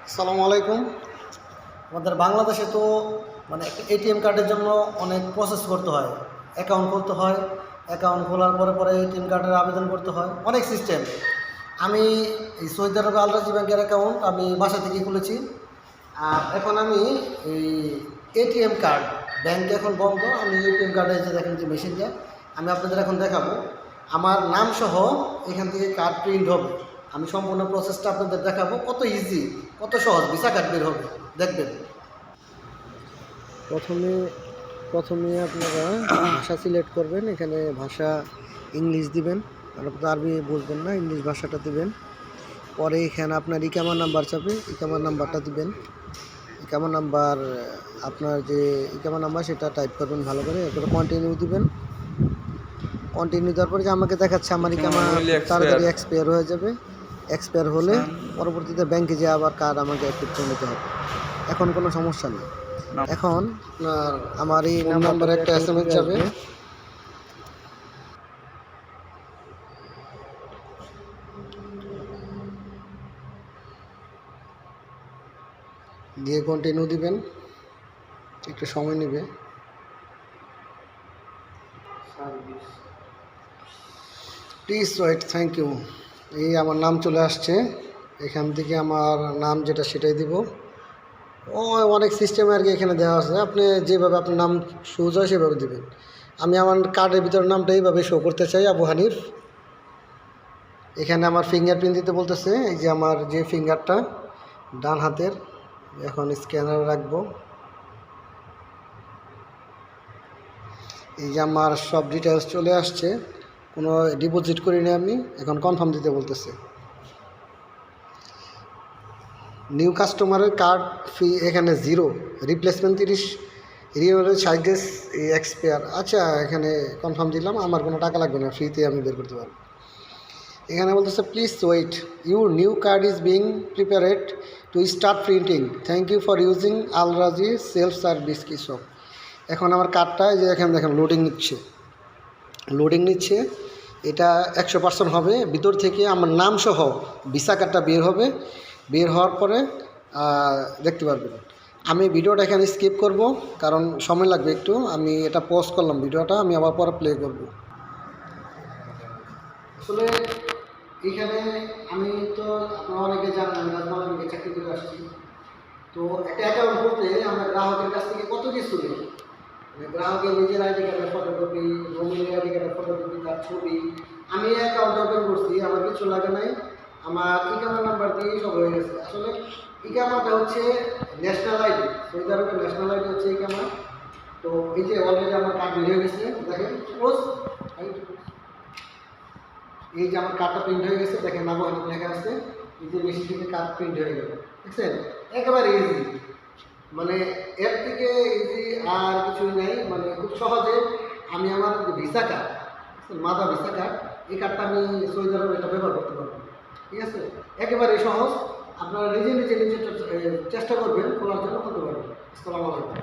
আসসালামু আলাইকুম। আমাদের বাংলাদেশে তো মানে একটা এটিএম কার্ডের জন্য অনেক প্রসেস করতে হয়, অ্যাকাউন্ট করতে হয়, অ্যাকাউন্ট খোলার পরে পরে এটিএম কার্ডের আবেদন করতে হয়, অনেক সিস্টেম। আমি এই সৌদি আরবে আল রাজি ব্যাংকের অ্যাকাউন্ট আমি বাসা থেকে খুলেছি। আর এখন আমি এই এটিএম কার্ড, ব্যাংক এখন বন্ধ, আমি এটিএম কার্ডে যে দেখেন যে মেশিনটা আমি আপনাদের এখন দেখাবো। আমার নাম সহ এখান থেকে কার্ড প্রিন্ট হবে। আমি সম্পূর্ণ প্রসেসটা আপনাদের দেখাবো, কত ইজি, কত সহজ ভিসা কার্ড বের হবে, দেখবেন। প্রথমে প্রথমে আপনারা ভাষা সিলেক্ট করবেন। এখানে ভাষা ইংলিশ দিবেন, আর আপনি আরবি বুঝবেন না, ইংলিশ ভাষাটা দিবেন। পরে এখানে আপনার ইকামা নাম্বার চাবে, ইকামা নাম্বারটা দিবেন। ইকামা নাম্বার, আপনার যে ইকামা নাম্বার সেটা টাইপ করবেন ভালো করে, এরপরে কন্টিনিউ দিবেন। কন্টিনিউ দেওয়ার পরে যে আমাকে দেখাচ্ছে আমার ইকামা তাড়াতাড়ি এক্সপায়ার হয়ে যাবে। এক্সপায়ার হলে পরবর্তীতে ব্যাংকে যেয়ে আবার কার্ড আমাকে অ্যাক্টিভ করে নিতে হবে। এখন কোনো সমস্যা নেই। এখন আমার এই নাম্বারে একটা SMS যাবে, দিয়ে কন্টিনিউ দিবেন, একটু সময় নেবে। Please wait, thank you. এই আমার নাম চলে আসছে, এখান থেকে আমার নাম যেটা সেটাই দিব। ও অনেক সিস্টেম আর কি এখানে দেওয়া আছে, আপনি যেভাবে আপনার নাম শুজ হয় সেভাবে দেবেন। আমি আমার কার্ডের ভিতরে নামটা এইভাবে শো করতে চাই, আবু হানিফ। এখানে আমার ফিঙ্গারপ্রিন্ট দিতে বলতেছে, এই যে আমার যে ফিঙ্গারটা ডান হাতের, এখন স্ক্যানার রাখবো। এই যে আমার সব ডিটেলস চলে আসছে, কোনো ডিপোজিট করিনি আমি, এখন কনফার্ম দিতে বলতেছে। নিউ কাস্টমারের কার্ড ফি এখানে 0, রিপ্লেসমেন্ট 30, রিনিউয়াল চার্জেস এক্সপায়ার। আচ্ছা, এখানে কনফার্ম দিলাম, আমার কোনো টাকা লাগবে না, ফ্রিতে আমি বের করতে পারবো। এখানে বলতেছে please wait, your new card is being prepared to start printing, thank you for using Al Rajhi self service কিসব। এখন আমার কার্ডটা যে এখানে দেখেন লোডিং নিচ্ছে, এটা 100% হবে। ভিতর থেকে আমার নাম সহ ভিসা কার্ডটা বের হবে, বের হওয়ার পরে দেখতে পারবেন। আমি ভিডিওটা এখানে স্কিপ করব, কারণ সময় লাগবে একটু। আমি এটা পজ করলাম ভিডিওটা, আমি আবার পরে প্লে করব। আসলে এখানে আমি তো আপনারা অনেকে জানেন, আমি রাজমালিকে চাকরি করে আসছি। তো একটা অ্যাকাউন্ট করতে আমরা গ্রাহকের কাছ থেকে কত কিছু নিই, গ্রাহকের নিজের আইডি কার্ডের ফটোকপি, নমিনি আইডি কার্ডের ফটোকপি, তার ছবি। আমি অ্যাকাউন্ট ওপেন করছি, আমার কিছু লাগে নাই, আমার ইকামা নাম্বার দিয়েই সব হয়ে গেছে। আসলে ইকামাটা হচ্ছে ন্যাশনাল আইডি, সৌদি আরবের ন্যাশনাল আইডি হচ্ছে ইকামা। তো এই যে অলরেডি আমার কার্ড বের হয়ে গেছে, দেখেন ক্লোজ, এই যে আমার কার্ডটা প্রিন্ট হয়ে গেছে, দেখেন নাম লেখা আছে, এই যে মেশিন থেকে কার্ড প্রিন্ট হয়ে গেল, দেখছেন? একেবারে ইজি, মানে এর থেকে ইজি আর কিছুই নেই। মানে খুব সহজে আমি আমার যে ভিসা কার্ড, মাদা ভিসা কার্ড, এই কার্ডটা আমি সৌদি আরবে এটা ব্যবহার করতে পারবো। ঠিক আছে, একেবারে সহজ। আপনারা নিজে নিজে চেষ্টা করবেন খোলার জন্য, করতে পারবেন। আসসালামু আলাইকুম।